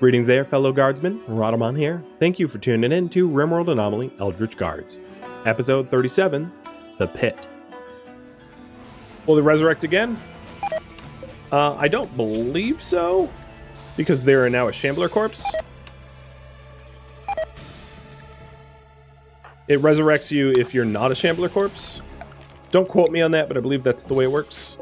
Greetings there, fellow guardsmen. Rhadamant here. Thank you for tuning in to RimWorld Anomaly Eldritch Guards. Episode 37, The Pit. Will they resurrect again? I don't believe so, because they are now a Shambler corpse. It resurrects you if you're not a Shambler corpse. Don't quote me on that, but I believe that's the way it works.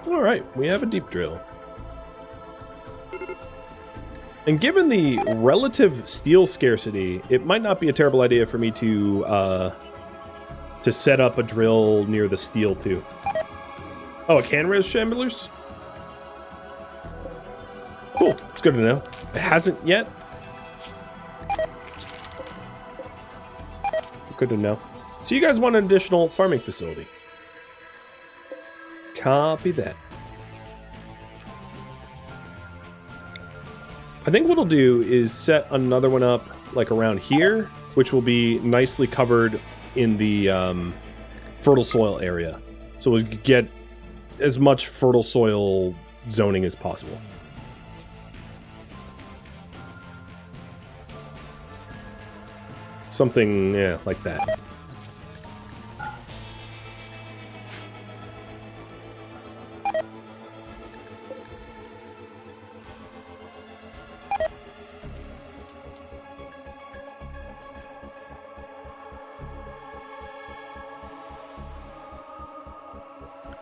Alright, we have a deep drill. And given the relative steel scarcity, it might not be a terrible idea for me to set up a drill near the steel too. Oh, it can res Shamblers? Cool, it's good to know. It hasn't yet. Good to know. So you guys want an additional farming facility? Copy that. I think what I'll do is set another one up like around here, which will be nicely covered in the fertile soil area. So we'll get as much fertile soil zoning as possible. Something, yeah, like that.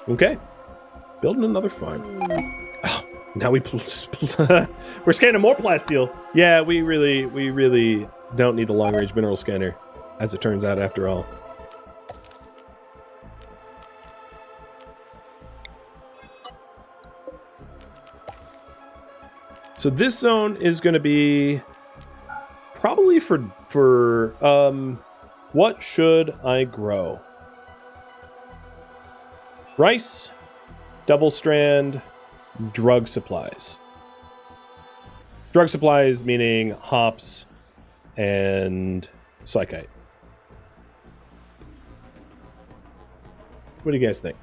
Okay, building another farm. Oh, now we're scanning more plasteel. Yeah, we really don't need the long-range mineral scanner, as it turns out, after all. So this zone is going to be probably for what should I grow? Rice, double strand, drug supplies. Drug supplies meaning hops and psychite. What do you guys think?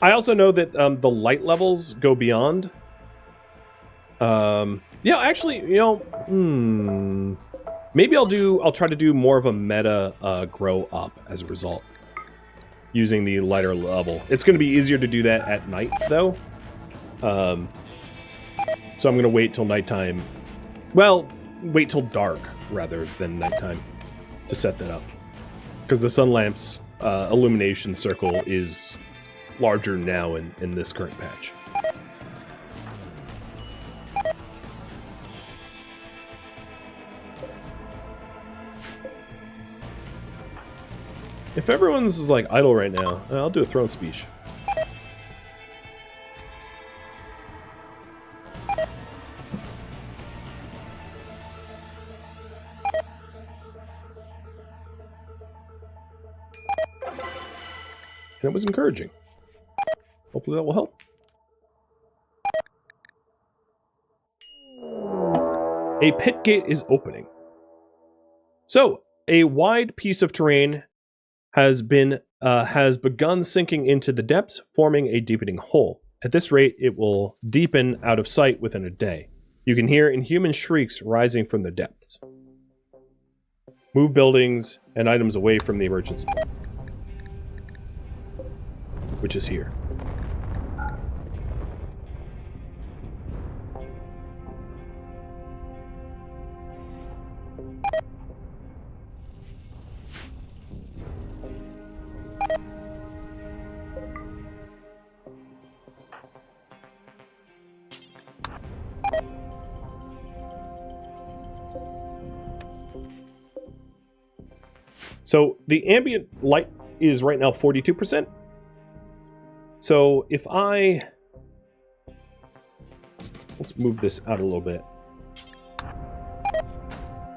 I also know that the light levels go beyond. Yeah, actually, you know, maybe I'll try to do more of a meta grow up as a result, using the lighter level. It's going to be easier to do that at night, though. So I'm going to wait till nighttime. Well, wait till dark rather than nighttime to set that up, because the sun lamp's illumination circle is larger now in this current patch. If everyone's like idle right now, I'll do a throne speech. And it was encouraging. Hopefully that will help. A pit gate is opening. So, a wide piece of terrain has begun sinking into the depths, forming a deepening hole. At this rate, it will deepen out of sight within a day. You can hear inhuman shrieks rising from the depths. Move buildings and items away from the emergent spot, which is here. So the ambient light is right now 42%. So if let's move this out a little bit.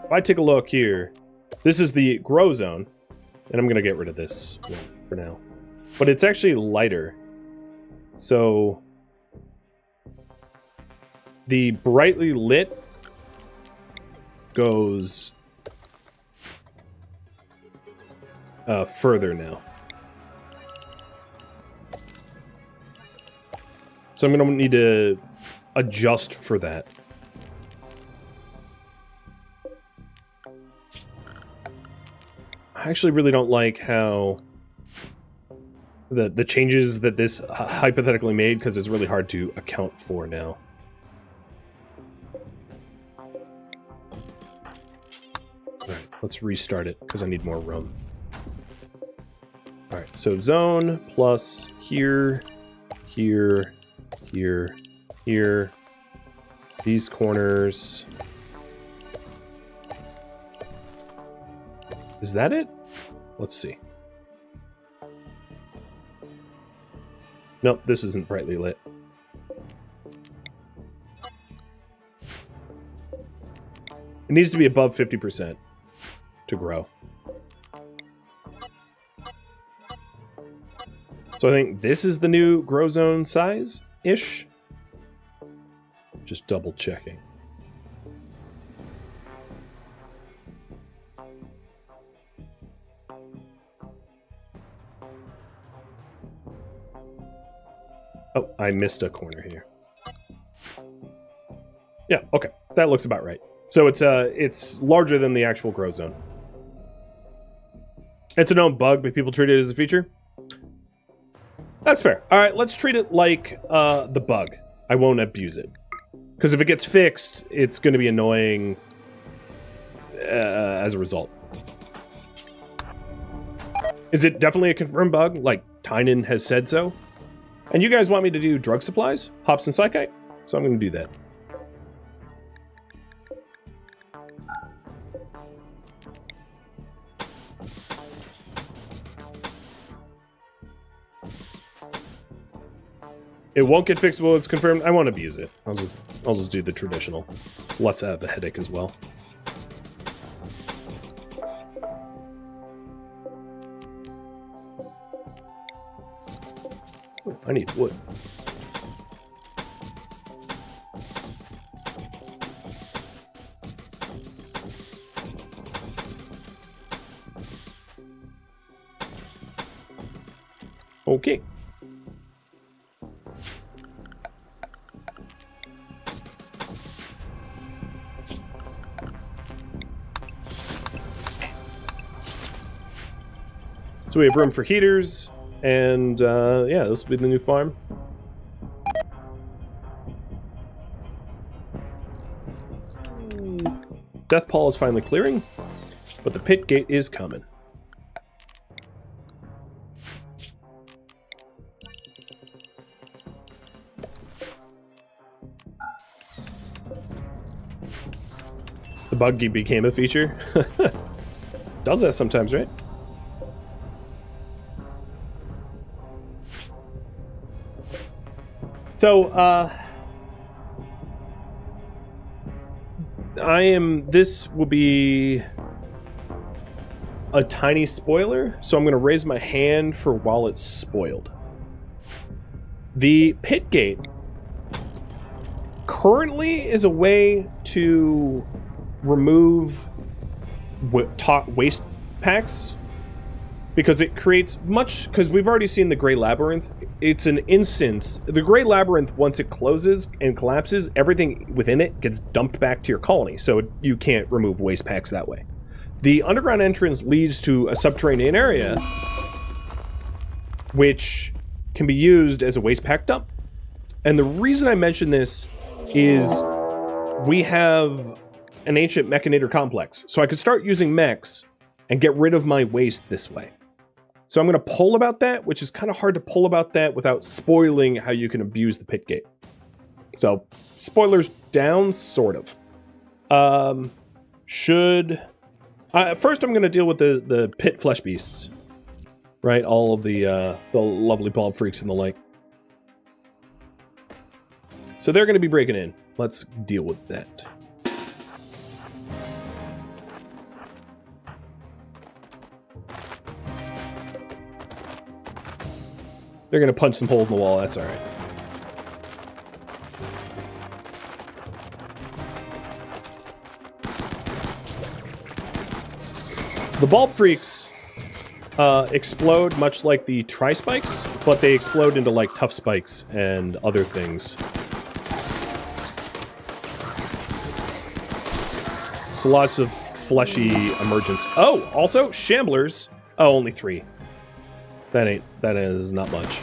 If I take a look here, this is the grow zone. And I'm going to get rid of this one for now. But it's actually lighter. So the brightly lit goes further now. So I'm going to need to adjust for that. I actually really don't like how the changes that this hypothetically made, because it's really hard to account for now. Alright, let's restart it, because I need more room. Alright, so zone plus here, here, here, here, these corners. Is that it? Let's see. Nope, this isn't brightly lit. It needs to be above 50% to grow. So I think this is the new grow zone size-ish. Just double checking. Oh, I missed a corner here. Yeah, okay. That looks about right. So it's larger than the actual grow zone. It's a known bug, but people treat it as a feature. That's fair. All right, let's treat it like the bug. I won't abuse it. Because if it gets fixed, it's going to be annoying as a result. Is it definitely a confirmed bug, like Tynan has said so? And you guys want me to do drug supplies, hops and psychite? So I'm going to do that. It won't get fixed while it's confirmed. I won't abuse it. I'll just do the traditional. It's less of a headache as well. Ooh, I need wood. Okay. So we have room for heaters, and yeah, this will be the new farm. Death Pall is finally clearing, but the pit gate is coming. The buggy became a feature. Does that sometimes, right? So, this will be a tiny spoiler, so I'm going to raise my hand for while it's spoiled. The pit gate currently is a way to remove waste packs, because it creates much, because we've already seen the Gray Labyrinth. It's an instance. The Gray Labyrinth, once it closes and collapses, everything within it gets dumped back to your colony, so you can't remove waste packs that way. The underground entrance leads to a subterranean area, which can be used as a waste pack dump. And the reason I mention this is we have an ancient mechanator complex, so I could start using mechs and get rid of my waste this way. So I'm going to pull about that, which is kind of hard to pull about that without spoiling how you can abuse the pit gate. So, spoilers down, sort of. First I'm going to deal with the pit flesh beasts. Right? All of the lovely bulb freaks and the like. So they're going to be breaking in. Let's deal with that. They're going to punch some holes in the wall. That's all right. So the bulb freaks explode much like the tri-spikes, but they explode into like tough spikes and other things. So lots of fleshy emergence. Oh, also shamblers. Oh, only 3. That is not much.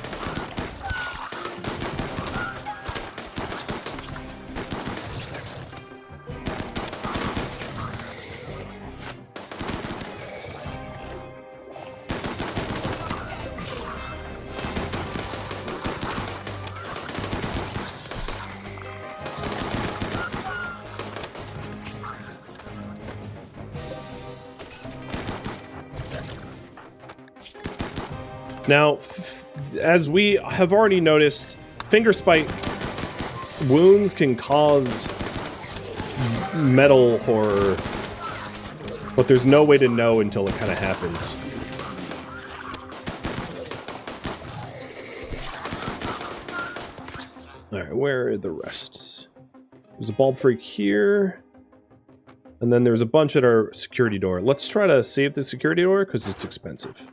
Now, as we have already noticed, finger spike wounds can cause metal horror, but there's no way to know until it kind of happens. Alright, where are the rests? There's a bulb freak here, and then there's a bunch at our security door. Let's try to save the security door, because it's expensive.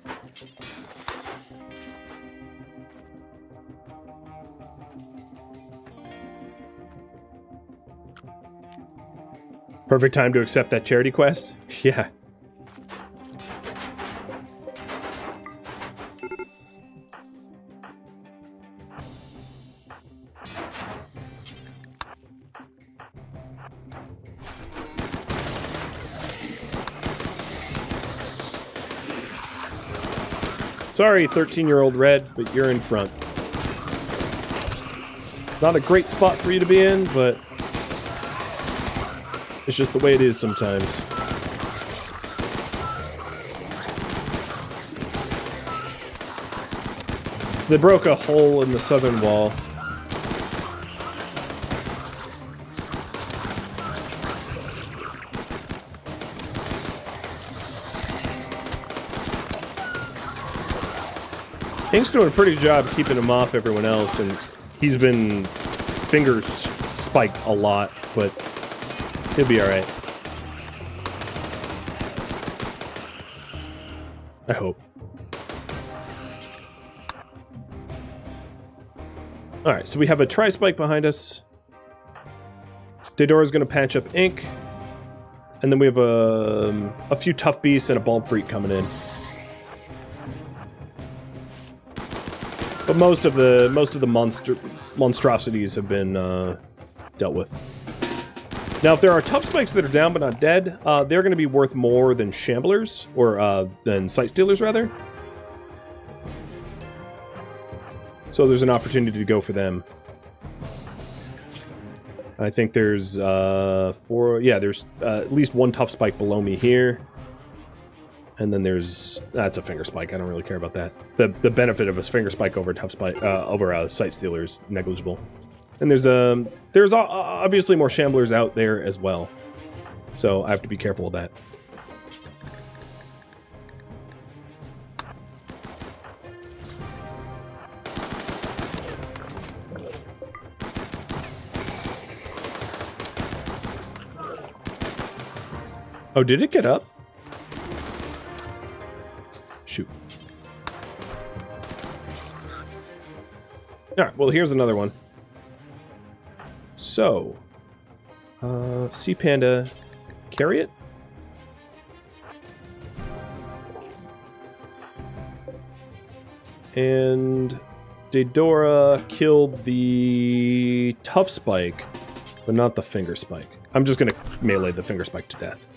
Perfect time to accept that charity quest? Yeah. Sorry, 13-year-old Red, but you're in front. Not a great spot for you to be in, but it's just the way it is sometimes. So they broke a hole in the southern wall. Ink's doing a pretty good job keeping him off everyone else, and he's been finger spiked a lot, but he'll be alright. I hope. Alright, so we have a tri-spike behind us. Deodora's gonna patch up Ink. And then we have a few tough beasts and a bulb freak coming in. But most of the monstrosities have been dealt with. Now, if there are tough spikes that are down but not dead, they're going to be worth more than shamblers, or than sight stealers, rather. So there's an opportunity to go for them. I think there's there's at least one tough spike below me here. And then that's a finger spike. I don't really care about that. The benefit of a finger spike over a tough spike over a sight stealer is negligible. And there's obviously more shamblers out there as well, so I have to be careful of that. Oh, did it get up? Shoot. Alright, well, here's another one. So, Sea Panda, carry it? And Deodora killed the tough spike, but not the finger spike. I'm just gonna melee the finger spike to death.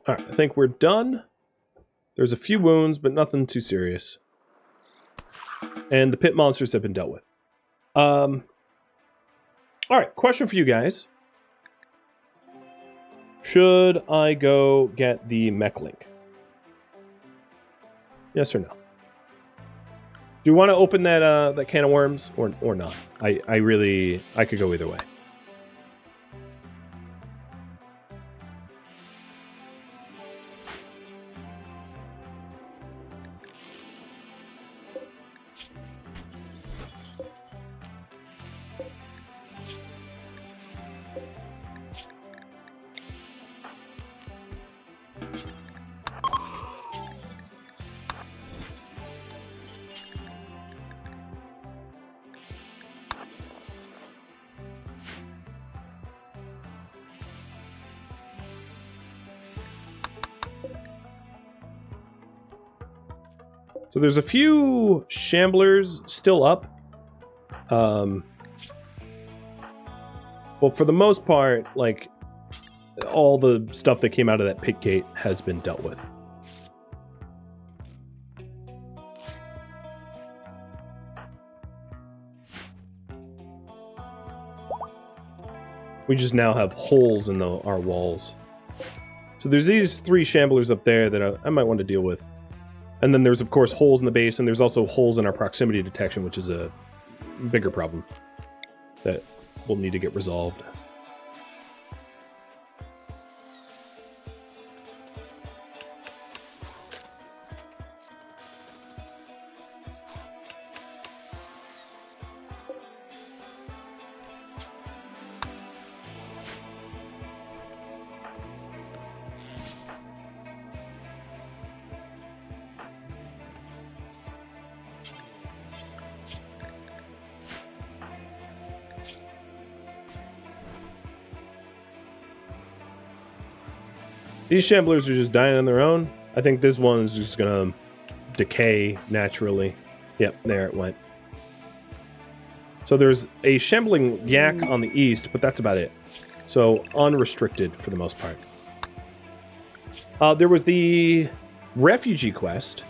Alright, I think we're done. There's a few wounds, but nothing too serious. And the pit monsters have been dealt with. Alright, question for you guys. Should I go get the mech link? Yes or no? Do you want to open that can of worms or not? I could go either way. So there's a few shamblers still up. Well, for the most part, like, all the stuff that came out of that pit gate has been dealt with. We just now have holes in our walls. So there's these 3 shamblers up there that I might want to deal with. And then there's, of course, holes in the base, and there's also holes in our proximity detection, which is a bigger problem that will need to get resolved. These shamblers are just dying on their own. I think this one is just gonna decay naturally. Yep, there it went. So there's a shambling yak on the east, but that's about it. So unrestricted for the most part. There was the refugee quest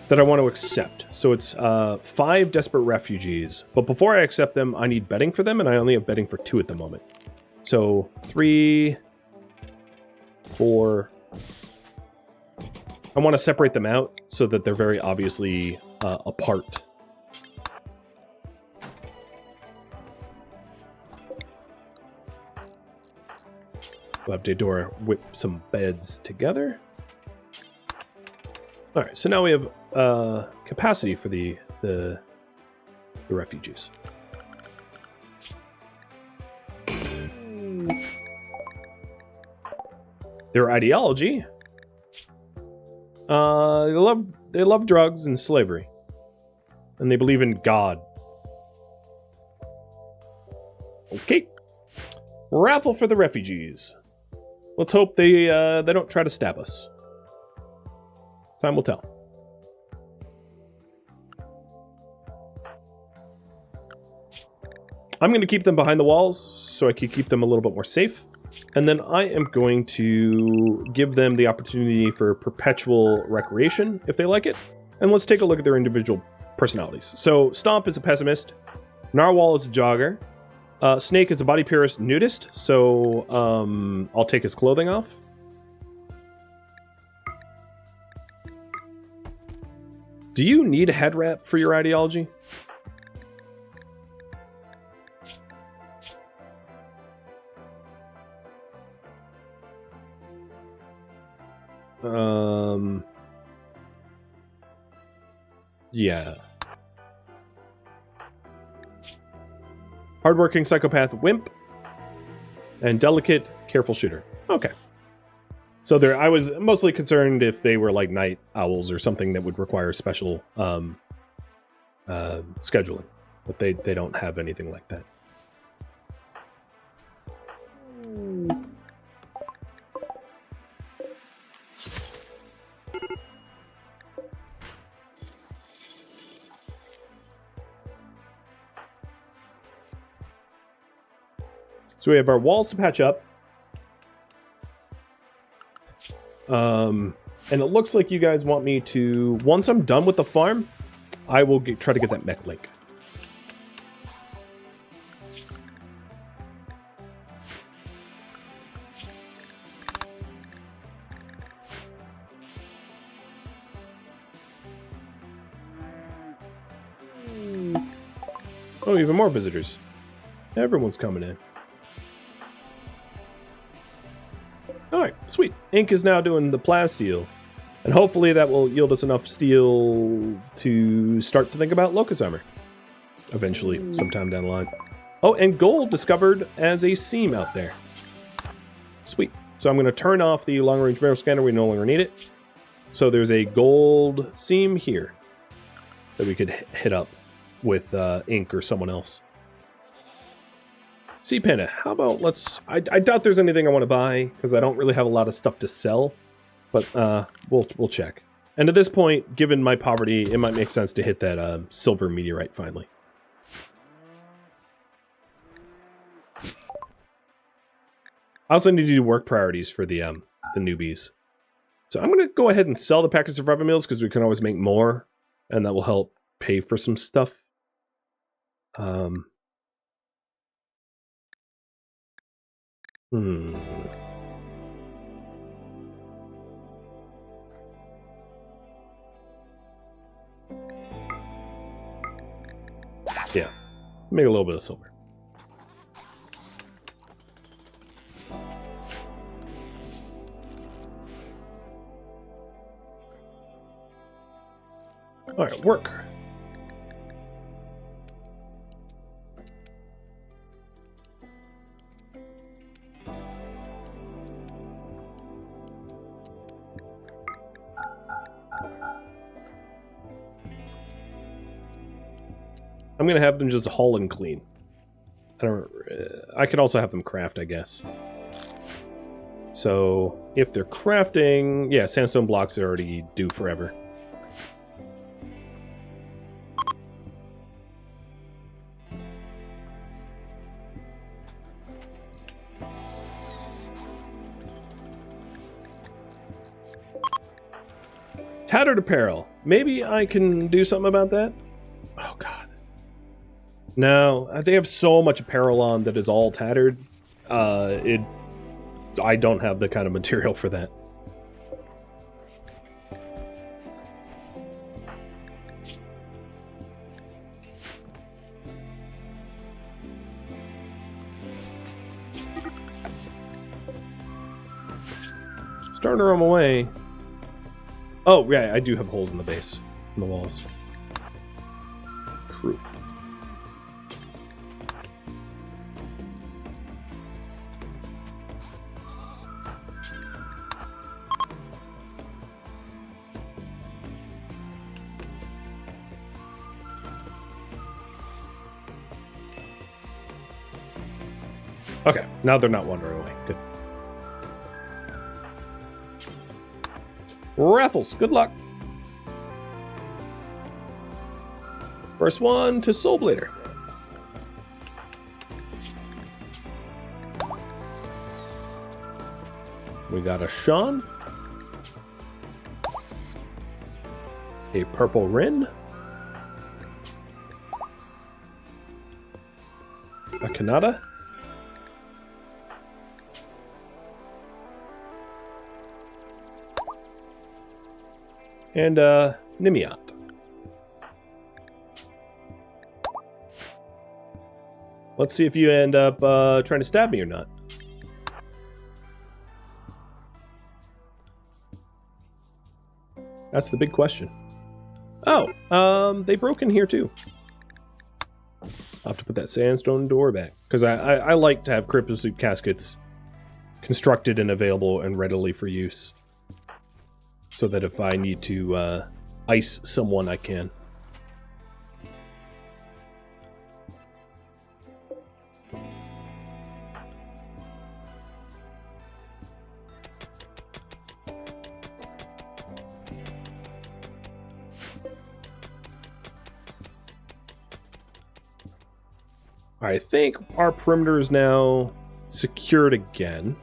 that I want to accept. So it's 5 desperate refugees. But before I accept them, I need bedding for them, and I only have bedding for 2 at the moment. So 3... 4. I want to separate them out so that they're very obviously apart. We'll have Daedora whip some beds together. All right, so now we have capacity for the refugees. Their ideology, they love drugs and slavery, and they believe in God. Okay, raffle for the refugees. Let's hope they don't try to stab us. Time will tell. I'm going to keep them behind the walls so I can keep them a little bit more safe. And then I am going to give them the opportunity for perpetual recreation, if they like it. And let's take a look at their individual personalities. So, Stomp is a pessimist. Narwhal is a jogger. Snake is a body purist nudist, so I'll take his clothing off. Do you need a head wrap for your ideology? Yeah. Hardworking psychopath wimp. And delicate, careful shooter. Okay. So there, I was mostly concerned if they were like night owls or something that would require special scheduling. But they don't have anything like that. So we have our walls to patch up. And it looks like you guys want me to, once I'm done with the farm, I will try to get that mech link. Oh, even more visitors. Everyone's coming in. Alright, sweet. Ink is now doing the plasteel. And hopefully that will yield us enough steel to start to think about locust armor. Eventually, sometime down the line. Oh, and gold discovered as a seam out there. Sweet. So I'm going to turn off the long-range barrel scanner. We no longer need it. So there's a gold seam here that we could hit up with ink or someone else. Sea Panda, how about let's... I doubt there's anything I want to buy, because I don't really have a lot of stuff to sell. But we'll check. And at this point, given my poverty, it might make sense to hit that silver meteorite finally. I also need to do work priorities for the newbies. So I'm going to go ahead and sell the packets of revenue meals, because we can always make more, and that will help pay for some stuff. Yeah, make a little bit of silver. All right, work. I'm gonna have them just haul and clean. I could also have them craft, I guess. So if they're crafting, yeah, sandstone blocks are already due forever. Tattered apparel. Maybe I can do something about that? Oh, God. No, they have so much apparel on that is all tattered. I don't have the kind of material for that. Starting to roam away. Oh, yeah, I do have holes in the base, in the walls. Crew. Okay, now they're not wandering away. Good. Raffles, good luck. First one to Soul Blader. We got a Sean. A Purple Rin. A Kanata. And Nimiat. Let's see if you end up trying to stab me or not. That's the big question. Oh, they broke in here too. I'll have to put that sandstone door back. Because I like to have cryptosuit caskets constructed and available and readily for use. So that if I need to ice someone, I can. I think our perimeter is now secured again.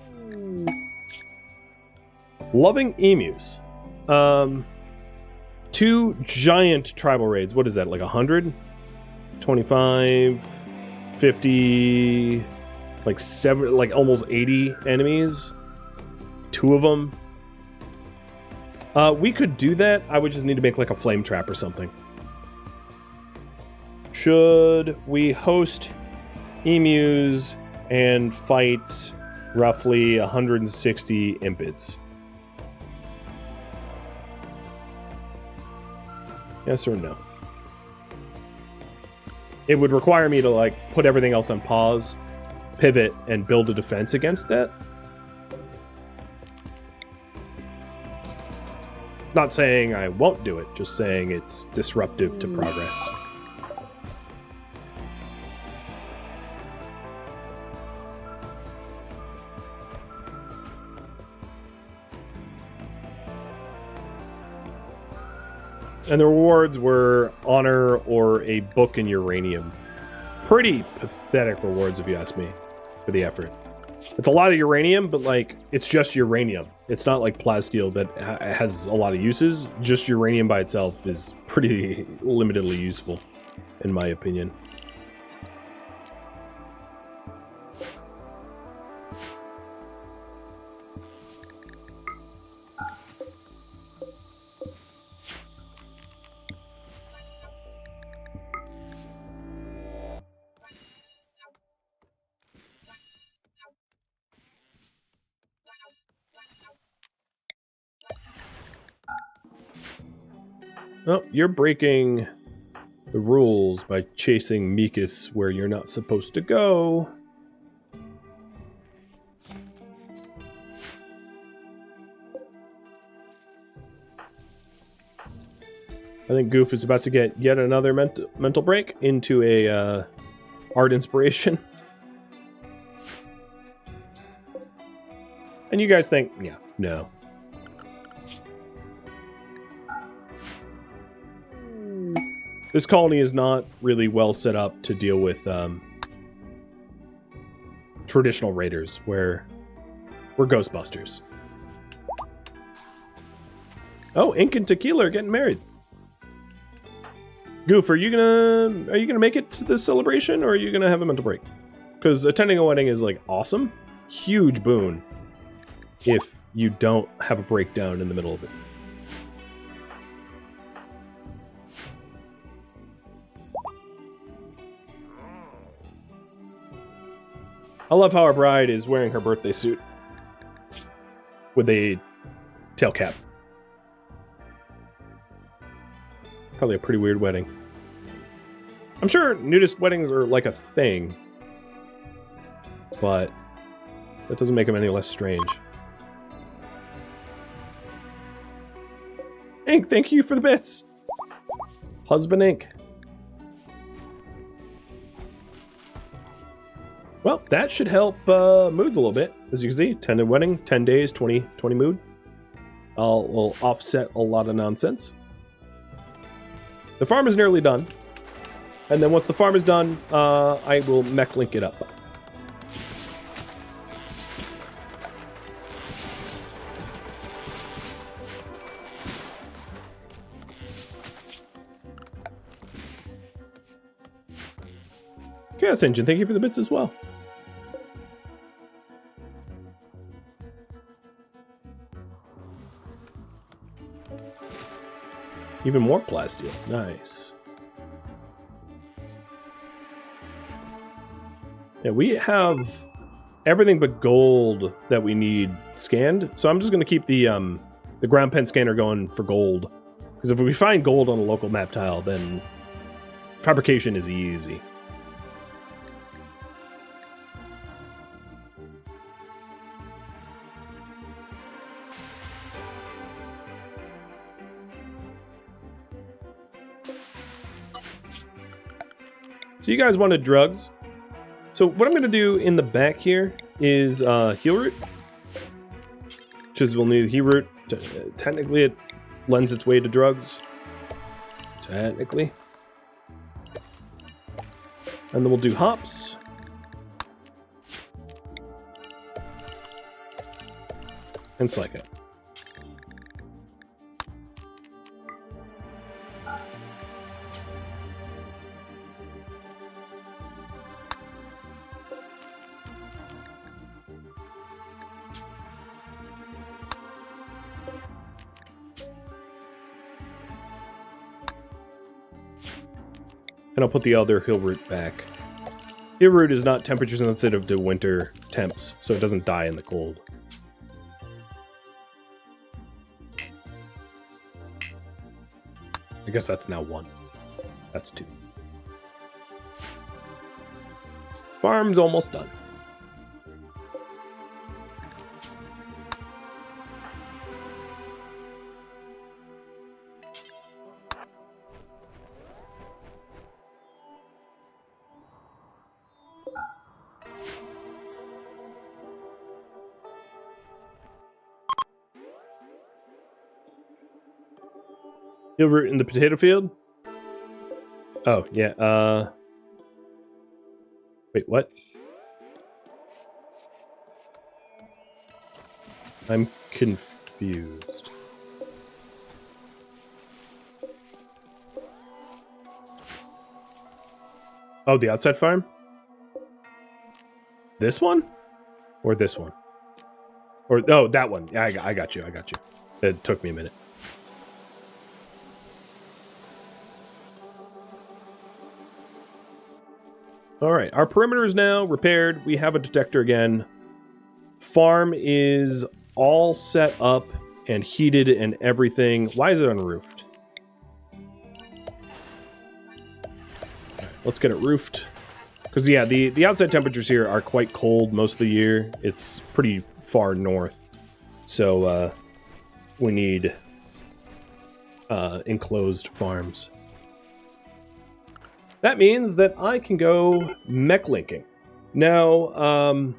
Loving emus. 2 giant tribal raids. What is that, like 100? 25, 50, like 7, like almost 80 enemies. 2 of them. We could do that. I would just need to make like a flame trap or something. Should we host emus and fight roughly 160 impids? Yes or no? It would require me to like put everything else on pause, pivot, and build a defense against that. Not saying I won't do it, just saying it's disruptive to progress. And the rewards were honor or a book in uranium. Pretty pathetic rewards, if you ask me, for the effort. It's a lot of uranium, but like it's just uranium. It's not like plasteel that has a lot of uses. Just uranium by itself is pretty limitedly useful, in my opinion. Oh, you're breaking the rules by chasing Mikas where you're not supposed to go. I think Goof is about to get yet another mental break into a art inspiration. And you guys think, yeah, no. This colony is not really well set up to deal with traditional raiders, where we're Ghostbusters. Oh, Ink and Tequila are getting married. Goof, are you gonna make it to this celebration, or are you gonna have a mental break? Because attending a wedding is like awesome, huge boon. If you don't have a breakdown in the middle of it. I love how our bride is wearing her birthday suit with a tail cap. Probably a pretty weird wedding. I'm sure nudist weddings are like a thing, but that doesn't make them any less strange. Ink, thank you for the bits. Husband Ink. Well, that should help moods a little bit. As you can see, attended wedding, 10 days, 20 mood. We'll offset a lot of nonsense. The farm is nearly done. And then once the farm is done, I will mech link it up. Chaos Engine, thank you for the bits as well. Even more plasteel. Nice. Yeah, we have everything but gold that we need scanned. So I'm just going to keep the ground pen scanner going for gold. Because if we find gold on a local map tile, then fabrication is easy. So you guys wanted drugs. So what I'm going to do in the back here is heal root. Because we'll need heal root. Technically it lends its way to drugs. Technically. And then we'll do hops. And Psycho. And I'll put the other hill root back. Hill root is not temperature sensitive to winter temps, so it doesn't die in the cold. I guess that's now 1. That's 2. Farm's almost done. Over in the potato field? Oh, yeah, wait, what? I'm confused. Oh, the outside farm? This one? Or this one? Or, oh, that one. Yeah, I got you, I got you. It took me a minute. All right, our perimeter is now repaired. We have a detector again. Farm is all set up and heated and everything. Why is it unroofed? Let's get it roofed. Because, yeah, the outside temperatures here are quite cold most of the year. It's pretty far north. So, we need enclosed farms. That means that I can go mech linking. Now,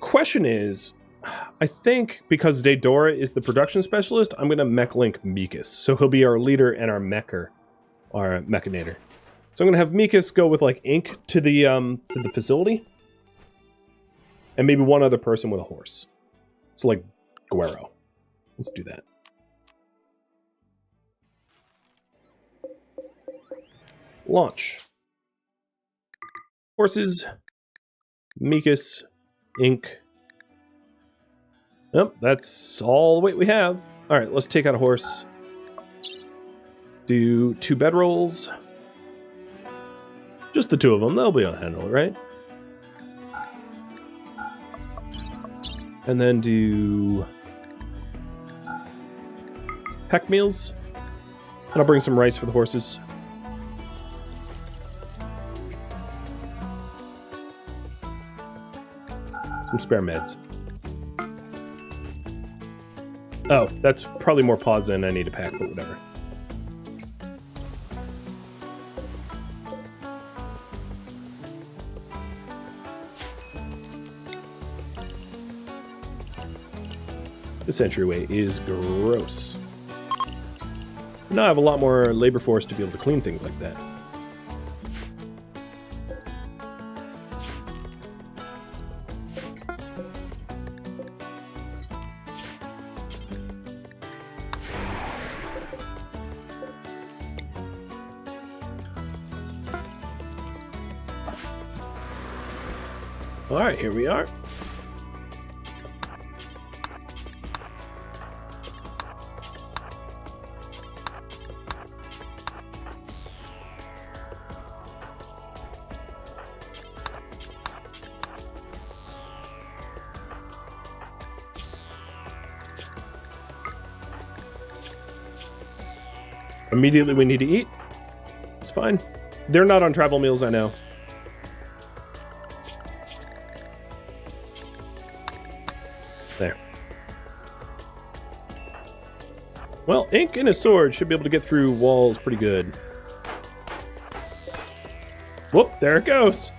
question is, I think because Daedora is the production specialist, I'm going to mech link Mikas. So he'll be our leader and our mecher, our mechanator. So I'm going to have Mikas go with like Ink to the facility. And maybe one other person with a horse. So like Guero. Let's do that. Launch. Horses. Mikas. Ink. Yep, that's all the weight we have. Alright, let's take out a horse. Do 2 bedrolls. Just the 2 of them. They'll be able to handle it, right? And then do peck meals. And I'll bring some rice for the horses. Some spare meds. Oh, that's probably more pods than I need to pack, but whatever. This entryway is gross. Now I have a lot more labor force to be able to clean things like that. All right, here we are. Immediately we need to eat. It's fine. They're not on travel meals, I know. There. Well, Ink and his sword should be able to get through walls pretty good. Whoop, there it goes.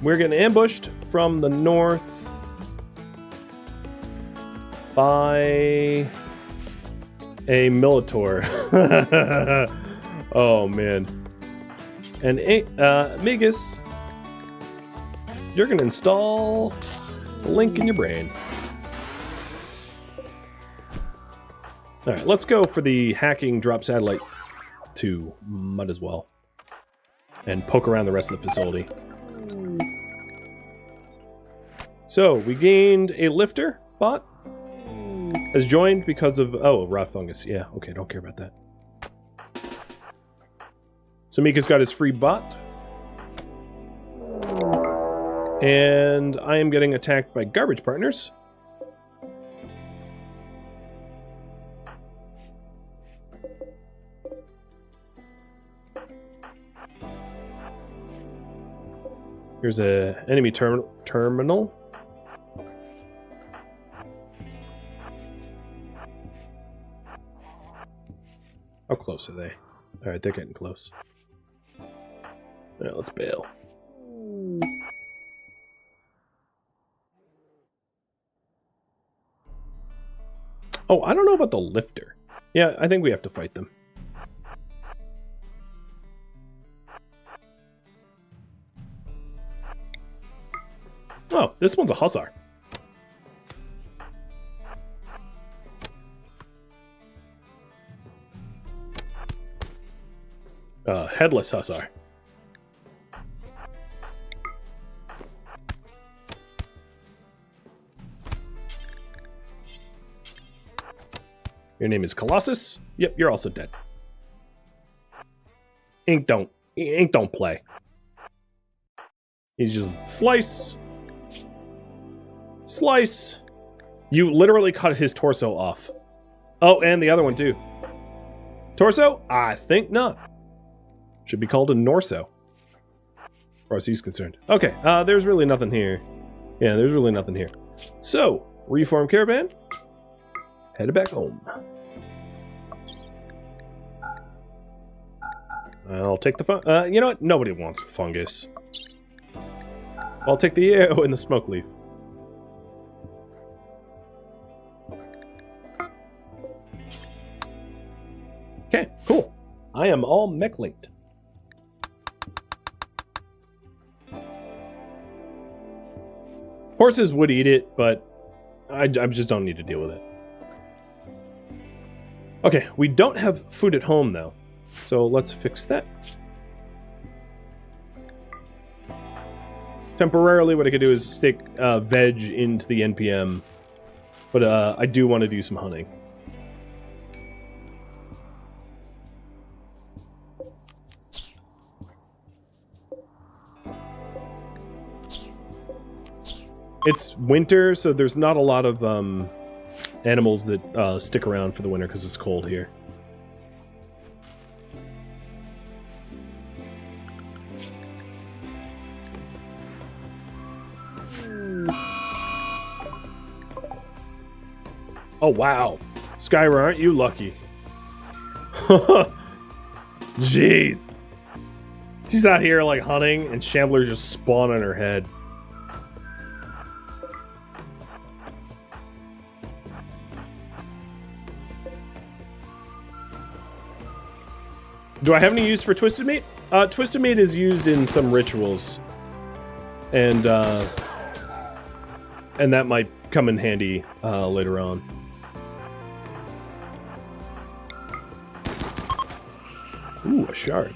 We're getting ambushed from the north by a Militor. Oh man. And Migas You're going to install a link in your brain. All right, let's go for the hacking drop satellite 2. Might as well. And poke around the rest of the facility. So, we gained a lifter bot. Has joined because of... Oh, raw fungus. Yeah, okay, don't care about that. So Mika's got his free bot. And I am getting attacked by garbage partners. Here's a enemy terminal. How close are they? Alright, they're getting close. Alright, let's bail. Oh, I don't know about the lifter. Yeah, I think we have to fight them. Oh, this one's a hussar. Headless hussar. Your name is Colossus? Yep, you're also dead. Ink don't play. He's just slice. Slice. You literally cut his torso off. Oh, and the other one too. Torso? I think not. Should be called a Norso. As far as he's concerned. Okay, there's really nothing here. Yeah, there's really nothing here. So, reform caravan. Headed back home. I'll take the you know what? Nobody wants fungus. I'll take the arrow and the smoke leaf. Okay, cool. I am all mech linked. Horses would eat it, but I just don't need to deal with it. Okay, we don't have food at home, though. So let's fix that. Temporarily, what I could do is stick veg into the NPM. But I do want to do some hunting. It's winter, so there's not a lot of animals that stick around for the winter because it's cold here. Oh, wow. Skyra, aren't you lucky? Jeez. She's out here, like, hunting, and shamblers just spawn on her head. Do I have any use for Twisted Meat? Twisted Meat is used in some rituals. And that might come in handy later on. Ooh, a shard.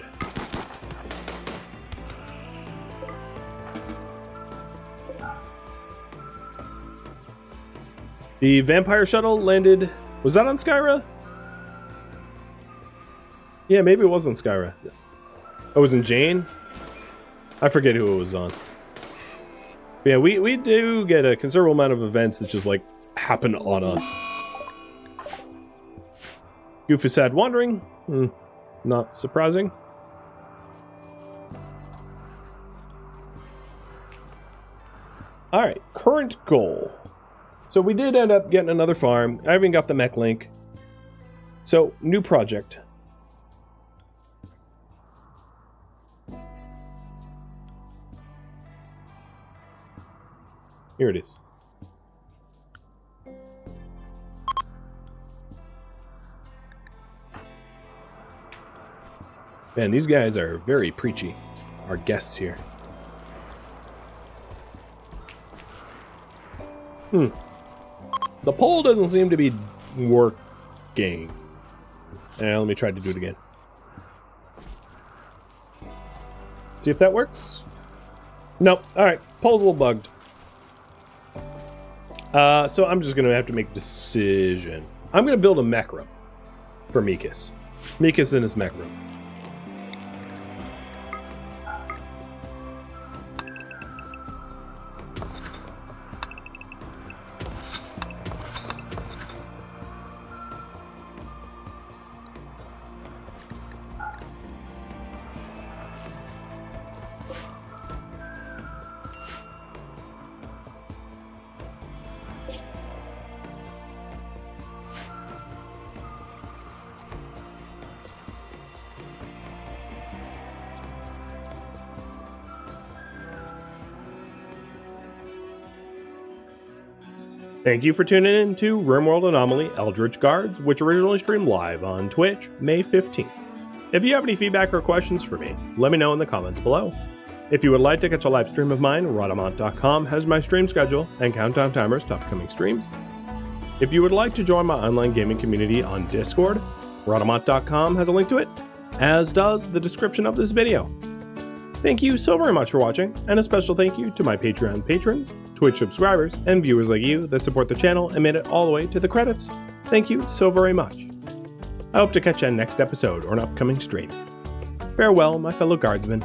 The vampire shuttle landed... Was that on Skyra? Yeah, maybe it was on Skyra. Oh, it was in Jane? I forget who it was on. But yeah, we do get a considerable amount of events that just, like, happen on us. Goof is sad wandering. Not surprising. Alright, current goal. So we did end up getting another farm. I even got the mech link. So, new project. Here it is. Man, these guys are very preachy. Our guests here. The poll doesn't seem to be working. Let me try to do it again. See if that works. Nope. All right. Poll's a little bugged. So I'm just going to have to make a decision. I'm going to build a mech room for Mikas. Mikas in his mech room. Thank you for tuning in to RimWorld Anomaly Eldritch Guards, which originally streamed live on Twitch, May 15th. If you have any feedback or questions for me, let me know in the comments below. If you would like to catch a live stream of mine, Rhadamant.com has my stream schedule and countdown timers to upcoming streams. If you would like to join my online gaming community on Discord, Rhadamant.com has a link to it, as does the description of this video. Thank you so very much for watching, and a special thank you to my Patreon patrons, Twitch subscribers, and viewers like you that support the channel and made it all the way to the credits. Thank you so very much. I hope to catch you in next episode or an upcoming stream. Farewell, my fellow guardsmen.